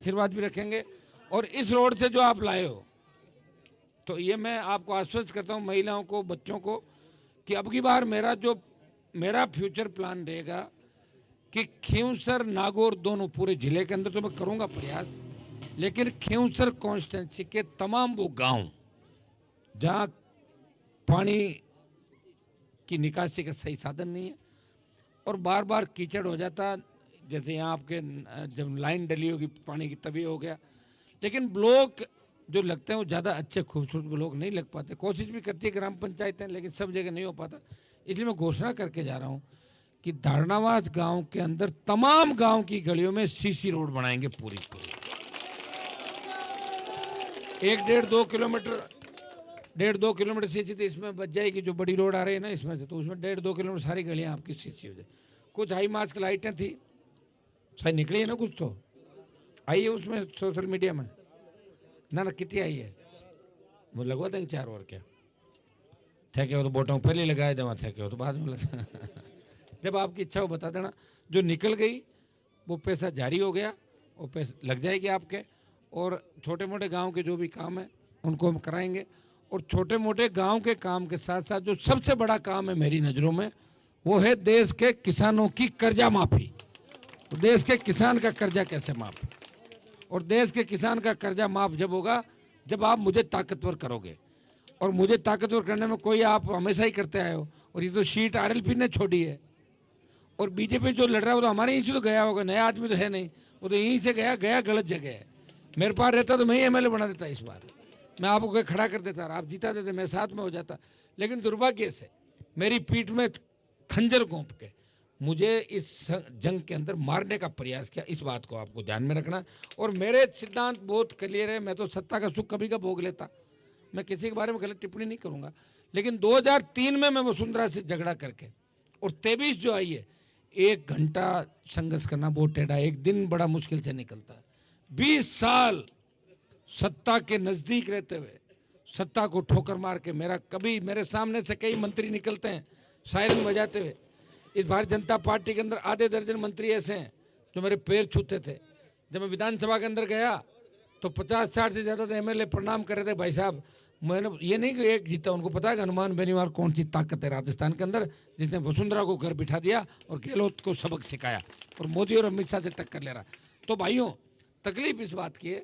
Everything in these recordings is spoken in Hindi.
आशीर्वाद भी रखेंगे। और इस रोड से जो आप लाए हो, तो ये मैं आपको आश्वस्त करता हूँ महिलाओं को, बच्चों को, कि अब की बार मेरा फ्यूचर प्लान रहेगा कि खींवसर नागौर दोनों पूरे जिले के अंदर तो मैं करूँगा प्रयास, लेकिन खींवसर कॉन्स्टिट्यूंसी के तमाम वो गांव जहाँ पानी की निकासी का सही साधन नहीं है और बार बार कीचड़ हो जाता, जैसे यहाँ आपके जब लाइन डली होगी पानी की तभी हो गया, लेकिन ब्लॉक जो लगते हैं वो ज़्यादा अच्छे खूबसूरत ब्लॉक नहीं लग पाते। कोशिश भी करती है ग्राम पंचायतें, लेकिन सब जगह नहीं हो पाता। इसलिए मैं घोषणा करके जा रहा हूँ कि धारणावास गांव के अंदर तमाम गांव की गलियों में सीसी रोड बनाएंगे पूरी पूरी। 1.5-2 किलोमीटर सीसी तो इसमें बच जाएगी, जो बड़ी रोड आ रही है ना इसमें से, तो उसमें 1.5-2 किलोमीटर सारी गलियां आपकी सीसी हो जाए। कुछ हाई मास्क लाइटें थी, शायद निकली है ना, कुछ तो आई है उसमें सोशल मीडिया में ना कितनी आई है, वो लगवा देंगे 4 और क्या थे हो तो बोटों पहले लगाए दे, वहाँ थे हो तो बाद में लगा जब आपकी इच्छा हो बता देना। जो निकल गई वो पैसा जारी हो गया, वो पैसा लग जाएगी आपके। और छोटे मोटे गांव के जो भी काम है उनको हम कराएंगे। और छोटे मोटे गांव के काम के साथ साथ जो सबसे बड़ा काम है मेरी नज़रों में, वो है देश के किसानों की कर्जा माफ़ी। देश के किसान का कर्जा कैसे माफ़, और देश के किसान का कर्जा माफ़ जब होगा जब आप मुझे ताकतवर करोगे। और मुझे ताकतवर करने में कोई आप हमेशा ही करते आए हो, और ये तो सीट आरएलपी ने छोड़ी है। और बीजेपी जो लड़ रहा है वो तो हमारे यहीं से तो गया होगा, नया आदमी तो है नहीं, वो तो यहीं से गया गलत जगह है। मेरे पास रहता तो मैं ही एमएलए बना देता, इस बार मैं आपको खड़ा कर देता, आप जीता देते, मैं साथ में हो जाता। लेकिन दुर्भाग्य से मेरी पीठ में खंजर घोंप के मुझे इस जंग के अंदर मारने का प्रयास किया। इस बात को आपको ध्यान में रखना। और मेरे सिद्धांत बहुत क्लियर है, मैं तो सत्ता का सुख कभी का भोग लेता, मैं किसी के बारे में गलत टिप्पणी नहीं करूंगा। लेकिन 2003 में मैं वसुंधरा से झगड़ा करके, और 23 जो आई है, 1 घंटा संघर्ष करना बहुत टेढ़ा, एक दिन बड़ा मुश्किल से निकलता है। 20 साल सत्ता के नजदीक रहते हुए सत्ता को ठोकर मार के, मेरे सामने से कई मंत्री निकलते हैं सायरन बजाते हुए। इस भारतीय जनता पार्टी के अंदर आधे दर्जन मंत्री ऐसे हैं जो मेरे पैर छूते थे। जब मैं विधानसभा के अंदर गया तो 50-60 से ज़्यादा एमएलए प्रणाम कर रहे थे, भाई साहब मैंने ये नहीं कि एक जीता, उनको पता है कि हनुमान बेनीवाल कौन सी ताकत है राजस्थान के अंदर, जिसने वसुंधरा को घर बिठा दिया और गहलोत को सबक सिखाया, और मोदी और अमित शाह से टक्कर ले रहा। तो भाइयों, तकलीफ इस बात की है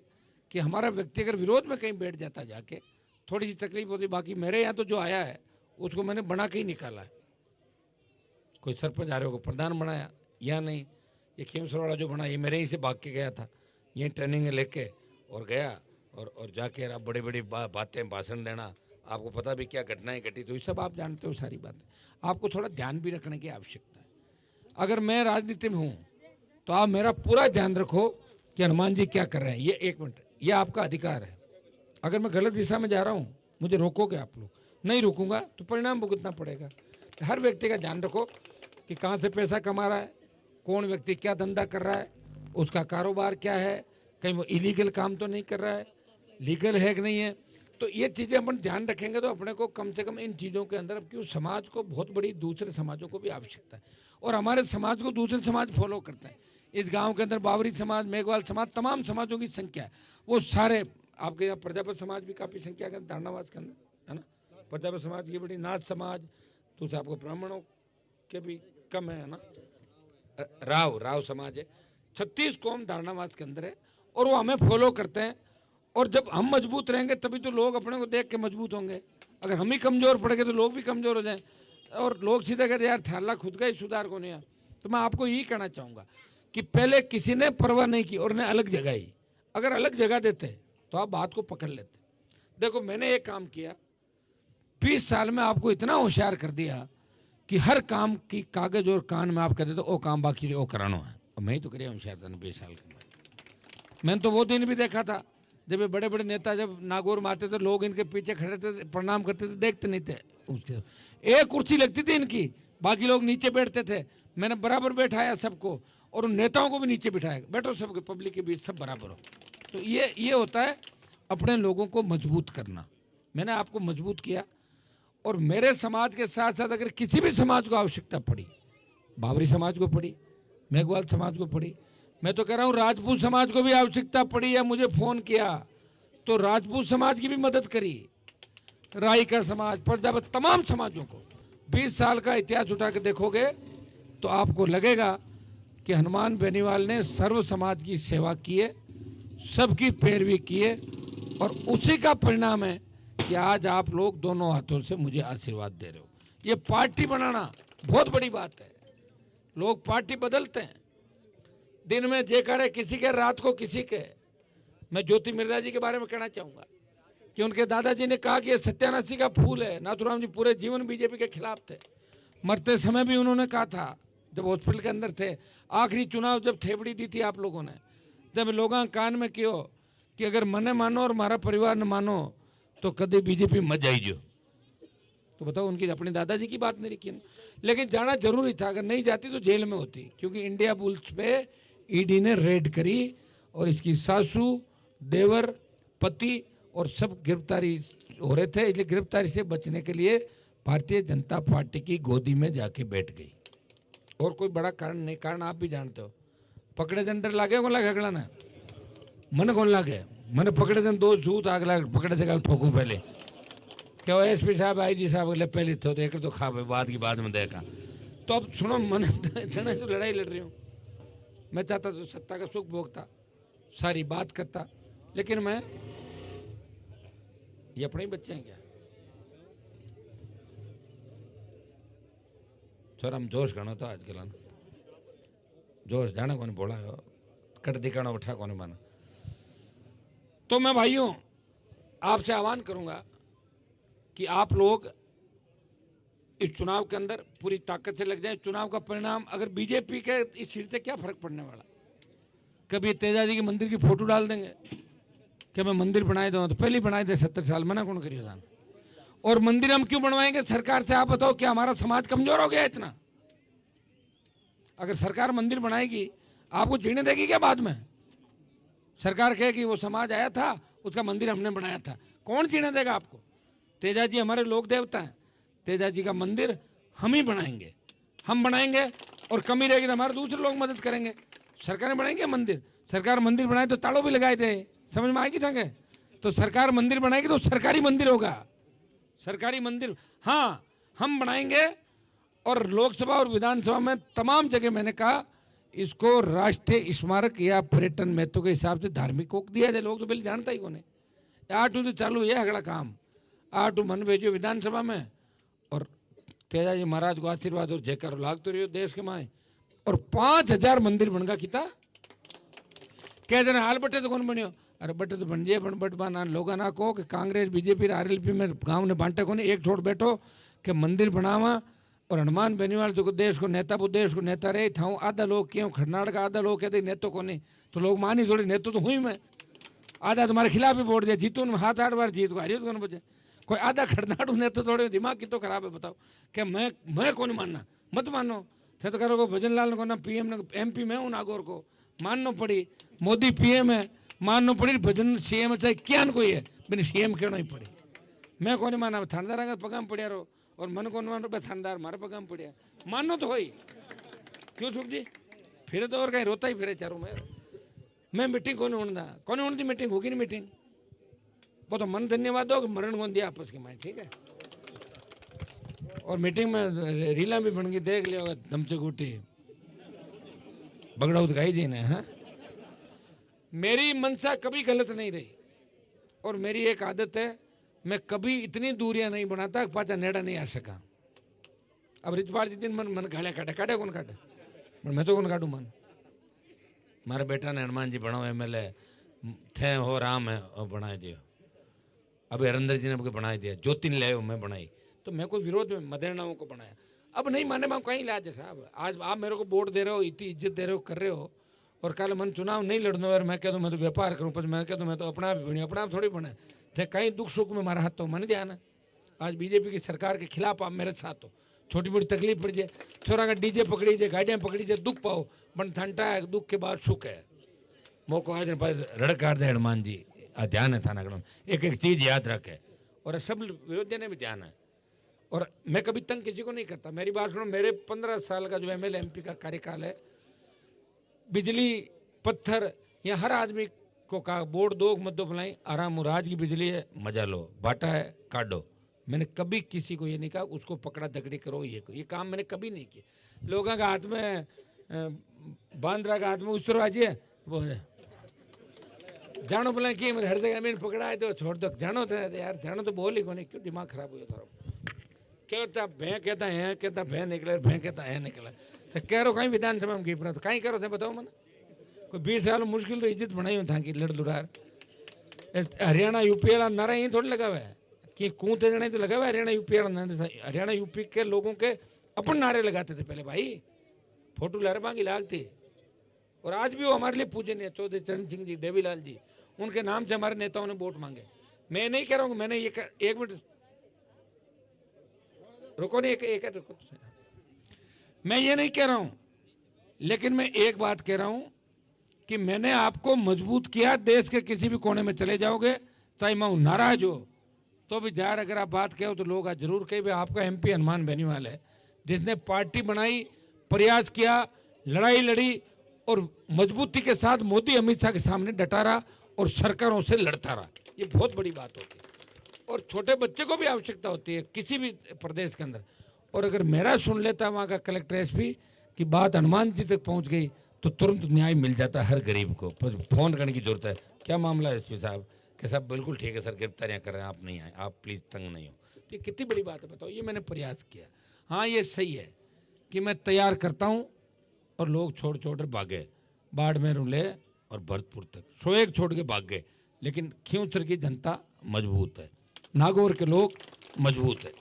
कि हमारा व्यक्ति अगर विरोध में कहीं बैठ जाता जाके, थोड़ी सी तकलीफ होती। बाकी मेरे यहाँ तो जो आया है उसको मैंने बना के ही निकाला है। कोई सरपंच आ रहे को प्रधान बनाया या नहीं, ये खींवसर वाला जो बना ये मेरे ही से भाग के गया था, यही ट्रेनिंग लेके और गया, और जाके आप बड़ी बड़ी बातें भाषण देना, आपको पता भी क्या घटनाएं घटी, तो ये सब आप जानते हो सारी बातें। आपको थोड़ा ध्यान भी रखने की आवश्यकता है। अगर मैं राजनीति में हूँ तो आप मेरा पूरा ध्यान रखो कि हनुमान जी क्या कर रहे हैं। ये 1 मिनट, ये आपका अधिकार है। अगर मैं गलत दिशा में जा रहा हूँ मुझे रोकोगे आप लोग, नहीं रोकूंगा तो परिणाम भुगतना पड़ेगा। हर व्यक्ति का ध्यान रखो कि कहाँ से पैसा कमा रहा है, कौन व्यक्ति क्या धंधा कर रहा है, उसका कारोबार क्या है, कहीं वो इलीगल काम तो नहीं कर रहा है, लीगल है कि नहीं है। तो ये चीज़ें अपन ध्यान रखेंगे तो अपने को कम से कम इन चीज़ों के अंदर, क्यों समाज को बहुत बड़ी दूसरे समाजों को भी आवश्यकता है, और हमारे समाज को दूसरे समाज फॉलो करते हैं। इस गांव के अंदर बावरी समाज, मेघवाल समाज, तमाम समाजों की संख्या है, वो सारे आपके यहाँ प्रजापति समाज भी काफ़ी संख्या के धारणावास के अंदर है ना, प्रजापति समाज की बड़ी, नाथ समाज, तो आपको ब्राह्मणों के भी कम है ना, राव समाज है। 36 कौम धारणावास के अंदर है, और वो हमें फॉलो करते हैं। और जब हम मजबूत रहेंगे तभी तो लोग अपने को देख के मजबूत होंगे। अगर हम ही कमजोर पड़ गए तो लोग भी कमजोर हो जाएं, और लोग सीधे कहते यार थाला खुद का ही सुधार को नहीं है। तो मैं आपको यही कहना चाहूँगा कि पहले किसी ने परवाह नहीं की और ने अलग जगह ही, अगर अलग जगह देते तो आप बात को पकड़ लेते। देखो मैंने एक काम किया, 20 साल में आपको इतना होशियार कर दिया कि हर काम की कागज और कान में आप कहते थे ओ काम बाकी वो कराना है, और मैं ही तो करिए होशियार था 20 साल के बाद। मैंने तो वो दिन भी देखा था जब ये बड़े बड़े नेता जब नागौर में आते थे, लोग इनके पीछे खड़े थे, प्रणाम करते थे, देखते नहीं थे उसके। एक कुर्सी लगती थी इनकी, बाकी लोग नीचे बैठते थे। मैंने बराबर बैठाया सबको, और उन नेताओं को भी नीचे बिठाया, बैठो सबके, पब्लिक के बीच सब बराबर हो। तो ये होता है अपने लोगों को मजबूत करना। मैंने आपको मजबूत किया, और मेरे समाज के साथ साथ अगर किसी भी समाज को आवश्यकता पड़ी, बावरी समाज को पड़ी, मेघवाल समाज को पड़ी, मैं तो कह रहा हूं राजपूत समाज को भी आवश्यकता पड़ी या मुझे फोन किया तो राजपूत समाज की भी मदद करी, राई का समाज, प्रजापति, तमाम समाजों को। 20 साल का इतिहास उठा के देखोगे तो आपको लगेगा कि हनुमान बेनीवाल ने सर्व समाज की सेवा की है, सबकी पैरवी की है, और उसी का परिणाम है कि आज आप लोग दोनों हाथों से मुझे आशीर्वाद दे रहे हो। ये पार्टी बनाना बहुत बड़ी बात है। लोग पार्टी बदलते हैं, दिन में जयकारे किसी के, रात को किसी के। मैं ज्योति मिर्जा जी के बारे में कहना चाहूंगा कि उनके दादाजी ने कहा कि ये सत्यानाशी का फूल है। नाथुराम जी पूरे जीवन बीजेपी के खिलाफ थे, मरते समय भी उन्होंने कहा था जब हॉस्पिटल के अंदर थे। आखिरी चुनाव जब थेपड़ी दी थी आप लोगों ने, जब लोगों कान में क्यों कि अगर मने मानो और हमारा परिवार न मानो तो कभी बीजेपी मत जाइजो। तो बताओ, उनकी अपने दादाजी की बात नहीं रखी, लेकिन जाना जरूरी था। अगर नहीं जाती तो जेल में होती, क्योंकि इंडिया बुल्स पे ईडी ने रेड करी और इसकी सासू, देवर, पति और सब गिरफ्तारी हो रहे थे। इसलिए गिरफ्तारी से बचने के लिए भारतीय जनता पार्टी की गोदी में जाके बैठ गई, और कोई बड़ा कारण नहीं। कारण आप भी जानते हो, पकड़े जन डर लागे को लागे अगला ना, मन कौन लागे, मैंने पकड़े जन दो झूठ अगला पकड़े से ठोकू पहले क्या एसपी साहब, आईजी साहब अगले पहले थे तो एक तो खा बाद की बाद में देखा। तो अब सुनो, मन तो लड़ाई लड़ रही हूँ, मैं चाहता तो सत्ता का सुख भोगता, सारी बात करता, लेकिन मैं, ये अपने ही बच्चे हैं क्या? सर हम जोश गणो तो आजकल ना, जोश जाने कौन बोला है, कट दिखाना उठा कौन माना। तो मैं भाइयों आपसे आह्वान करूंगा कि आप लोग इस चुनाव के अंदर पूरी ताकत से लग जाए। चुनाव का परिणाम अगर बीजेपी के इस सीट से क्या फर्क पड़ने वाला, कभी तेजाजी के मंदिर की फोटो डाल देंगे कि मैं मंदिर बनाए दूँ, तो पहले बनाए थे 70 साल, मना कौन करिए जान। और मंदिर हम क्यों बनवाएंगे सरकार से? आप बताओ, क्या हमारा समाज कमजोर हो गया इतना? अगर सरकार मंदिर बनाएगी आपको जीने देगी क्या? बाद में सरकार कहेगी वो समाज आया था उसका मंदिर हमने बनाया था, कौन जीने देगा आपको? तेजाजी हमारे लोक देवता हैं, तेजाजी का मंदिर हम ही बनाएंगे, हम बनाएंगे, और कमी रहेगी तो हमारे दूसरे लोग मदद करेंगे। सरकार बनाएंगे मंदिर, सरकार मंदिर बनाए तो तालों भी लगाए थे, समझ में आएगी थंगे? तो सरकार मंदिर बनाएगी तो सरकारी मंदिर होगा, सरकारी मंदिर हाँ हम बनाएंगे। और लोकसभा और विधानसभा में तमाम जगह मैंने कहा इसको राष्ट्रीय स्मारक या पर्यटन महत्व के हिसाब से धार्मिक को दिया जाए। लोग तो पहले जानता ही कौन है। 8 तो चालू है अगला काम, 8 मन भेजो विधानसभा में, और तेजाजी महाराज को आशीर्वाद और जयकार लागते रहियो देश के माए, और 5000 मंदिर बनगा किता कह देना हाल बटे तो कौन बनियो? अरे बटे तो बन जाए, बट बना लोग ना कहो कि कांग्रेस बीजेपी आरएलपी में गांव ने बांटे को नहीं, एक छोड़ बैठो कि मंदिर बनावा। और हनुमान बेनीवाल जो देश को नेता, वो देश को नेता रहे था। आधा लोग क्यों खड़नाड़ का, आधा लोग कहते नेतो को नहीं, तो लोग मानी थोड़ी नेतो तो हुई मैं, आधा तुम्हारे खिलाफ ही वोट दिया, जीतू में हाथ 8 बार जीत को हारियो कौन बचे, कोई आधा खड़नाड़ नेतो थोड़े, दिमाग की तो खराब है। बताओ कि मैं कौन मानना, मत मानो थे तो करो को भजन लाल को ना पीएम ने एमपी में हूँ नागौर को मानना पड़ी, मोदी पीएम है मानना पड़ी, भजन सीएम चाहे क्या कोई है बिन सीएम कहना ही पड़ी। मैं कौन माना, थानेदार अगर पगाम पड़िया रहो, और मन कौन मान रो थानेदार मारे पगाम पड़िया, मानो तो हो ही क्यों सुख जी, फिर तो और कहीं रोता ही फिरे चारों में। मैं मीटिंग कौन उड़ती मीटिंग होगी नहीं मीटिंग, वो तो मन धन्यवाद दो मरण कौन दिया आपस के माए, ठीक है। और मीटिंग में रीला भी बन गई, देख लिया दमचे गुटी बगड़ा उदगाई जी ने। हाँ, मेरी मनसा कभी गलत नहीं रही, और मेरी एक आदत है मैं कभी इतनी दूरियां नहीं बनाता पाचा नेड़ा नहीं आ सका। अब रिजवाड़ जी दिन मन गाड़िया काटे कौन काटे, मैं तो कौन काटू मन, मारे बेटा ने हनुमान जी बनाओ एमएलए थे हो राम है और बनाए दियो, अब हरिंदर जी ने मुझे बनाई दिया, ज्योति ने ले मैं बनाई, तो मैं कोई विरोध में मदेरनाओं को बनाया। अब नहीं माने मैं कहीं लाज साहब, आज आप मेरे को वोट दे रहे हो, इतनी इज्जत दे रहे हो, कर रहे हो, और कल मन चुनाव नहीं लड़ना और मैं कह दूँ मैं तो व्यापार करूँ, पर मैं कह दूँ मैं तो अपना भी बनी, अपना थोड़ी बने थे, कहीं दुख सुख में मारा हाथ तो मन ध्यान है। आज बीजेपी की सरकार के खिलाफ आप मेरे साथ हो, छोटी मोटी तकलीफ पड़ जाए, छोरा का डीजे पकड़ी जाए, गाड़ियाँ पकड़ी जाए, दुख पाओ, बन ठंडा है, दुख के बाद सुख है। मौको आज रड़क काट दे हनुमान जी, ध्यान है थाना गण, एक एक चीज याद रखे, और सब विरोधी ने भी ध्यान है। और मैं कभी तंग किसी को नहीं करता, मेरी बात सुनो, मेरे 15 साल का जो एमएलए एमपी का कार्यकाल है, बिजली पत्थर, या हर आदमी को कहा वोट दो मत दो फलाई, आराम मुराज की बिजली है, मजा लो, बाटा है काटो। मैंने कभी किसी को ये नहीं कहा उसको पकड़ा दगड़ी करो, ये काम मैंने कभी नहीं किया। लोगों का हाथ में बांद्रा का हाथ में उस तरह आजिए वो जानो बोला कि हर जगह मैंने पकड़ा है तो छोड़ दो, जानो तो यार, जानो तो बोल ही को नहीं, क्यों दिमाग खराब हो जाता। क्या होता भैं कहता है, कहता भैं निकले, भैं कहता है निकला, तो कह रहा कहीं विधानसभा में गिर तो कहीं करो थे बताओ मैंने, कोई 20 साल मुश्किल तो इज्जत बनाई था कि लड़ लुड़ार। हरियाणा यूपी वाला नारा यहीं थोड़ी लगा हुआ है कि कूते जने तो लगा हुआ है हरियाणा यूपी वाला। हरियाणा यूपी के लोगों के अपन नारे लगाते थे पहले भाई, फोटो लहर मांगी लागती। और आज भी वो हमारे लिए पूजनीय चौधरी चरण सिंह जी, देवीलाल जी, उनके नाम से हमारे नेताओं ने वोट मांगे। मैं नहीं कह रहा हूँ, मैंने ये एक मिनट रुको नहीं, एक रुको, मैं ये नहीं कह रहा हूं, लेकिन मैं एक बात कह रहा हूं कि मैंने आपको मजबूत किया। देश के किसी भी कोने में चले जाओगे, चाहे मैं नाराज हो तो भी जार अगर आप बात कहो तो लोग आज जरूर कहे आपका एमपी हनुमान बेनीवाल है, जिसने पार्टी बनाई, प्रयास किया, लड़ाई लड़ी और मजबूती के साथ मोदी अमित शाह के सामने डटा रहा और सरकारों से लड़ता रहा। ये बहुत बड़ी बात होती है और छोटे बच्चे को भी आवश्यकता होती है किसी भी प्रदेश के अंदर। और अगर मेरा सुन लेता वहाँ का कलेक्टर एसपी की बात हनुमान जी तक पहुँच गई तो तुरंत न्याय मिल जाता है हर गरीब को। फोन करने की जरूरत है, क्या मामला है एसपी साहब, कि साहब बिल्कुल ठीक है सर, गिरफ्तारियाँ कर रहे हैं, आप नहीं आए, आप प्लीज़ तंग नहीं हो। तो ये कितनी बड़ी बात है बताओ, ये मैंने प्रयास किया। हाँ ये सही है कि मैं तैयार करता हूँ और लोग छोड़ छोड़ भागे, बाड़मेर ले और भरतपुर तक 101 छोड़ के भाग गए, लेकिन खींवसर की जनता मजबूत है, नागौर के लोग मजबूत है।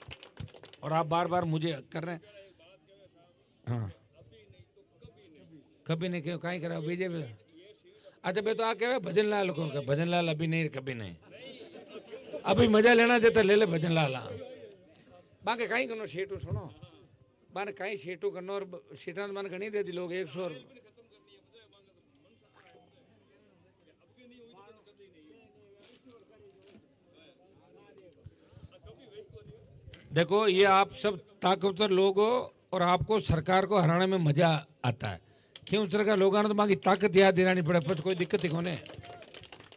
और आप बार बार मुझे कर रहे हैं, हाँ कभी नहीं क्यों कहीं करा बीजेपी। अच्छा भाई तो आ कहे भजन लाल को, भजन लाल अभी नहीं, कभी नहीं, अभी मजा लेना देता ले ले भजन लाल। बाकी कहीं करना शेटू सुनो, बाने कहीं शेटू करना और शेटान मान घनी दे दी लोग 100। देखो ये आप सब ताकतवर लोग हो और आपको सरकार को हराने में मजा आता है। क्यों सर का लोगों ने तो बाकी ताकत याद दिलानी पड़े, पर कोई दिक्कत ही कोने,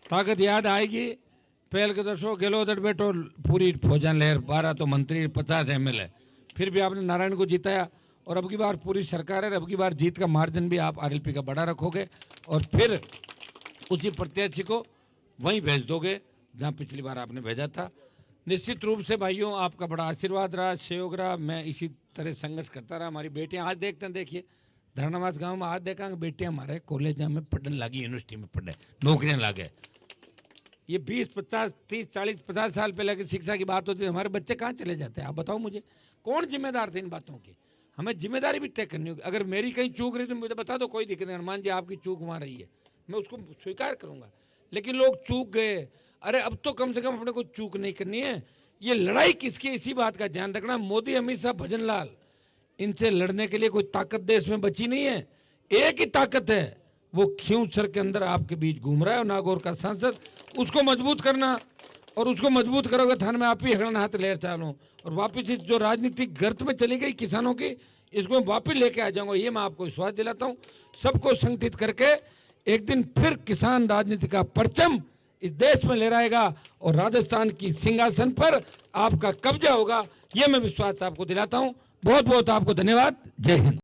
ताकत याद आएगी। पहल के दसो गेलो उधर बैठो पूरी फौजन लहर, 12 तो मंत्री, 50 एमएलए, फिर भी आपने नारायण को जिताया और अब की बार पूरी सरकार है। अब की बार जीत का मार्जिन भी आप आरएलपी का बड़ा रखोगे और फिर उसी प्रत्याशी को वहीं भेज दोगे जहां पिछली बार आपने भेजा था। निश्चित रूप से भाइयों आपका बड़ा आशीर्वाद रहा, सहयोग रहा, मैं इसी तरह संघर्ष करता रहा। हमारी बेटियां आज देखते हैं, देखिए धरनावास गांव में आज देखा बेटियां हमारे कॉलेज में पढ़ने लगी, यूनिवर्सिटी में पढ़ने, नौकरियां लगे। ये 20, 50, 30, 40, 50 साल पहले की शिक्षा की बात होती है, हमारे बच्चे कहाँ चले जाते हैं आप बताओ मुझे, कौन जिम्मेदार थे इन बातों की। हमें जिम्मेदारी भी तय करनी होगी। अगर मेरी कहीं चूक रही तो मुझे बता दो, कोई दिक्कत नहीं, हनुमान जी आपकी चूक वहाँ रही है, मैं उसको स्वीकार करूँगा। लेकिन लोग चूक गए, अरे अब तो कम से कम अपने को चूक नहीं करनी है। ये लड़ाई किसकी, इसी बात का ध्यान रखना। मोदी, अमित शाह, भजन लाल, इनसे लड़ने के लिए कोई ताकत देश में बची नहीं है। एक ही ताकत है, वो खींवसर के अंदर आपके बीच घूम रहा है, नागौर का सांसद, उसको मजबूत करना। और उसको मजबूत करोगे थान में आप ही हगड़ना हाथ लेर चालो और वापिस इस जो राजनीतिक गर्त में चली गई किसानों की, इसको वापिस लेके आ जाऊंगा, ये मैं आपको विश्वास दिलाता हूँ। सबको संगठित करके एक दिन फिर किसान राजनीति का परचम इस देश में लहराएगा और राजस्थान की सिंहासन पर आपका कब्जा होगा, ये मैं विश्वास आपको दिलाता हूं। बहुत बहुत आपको धन्यवाद। जय हिंद।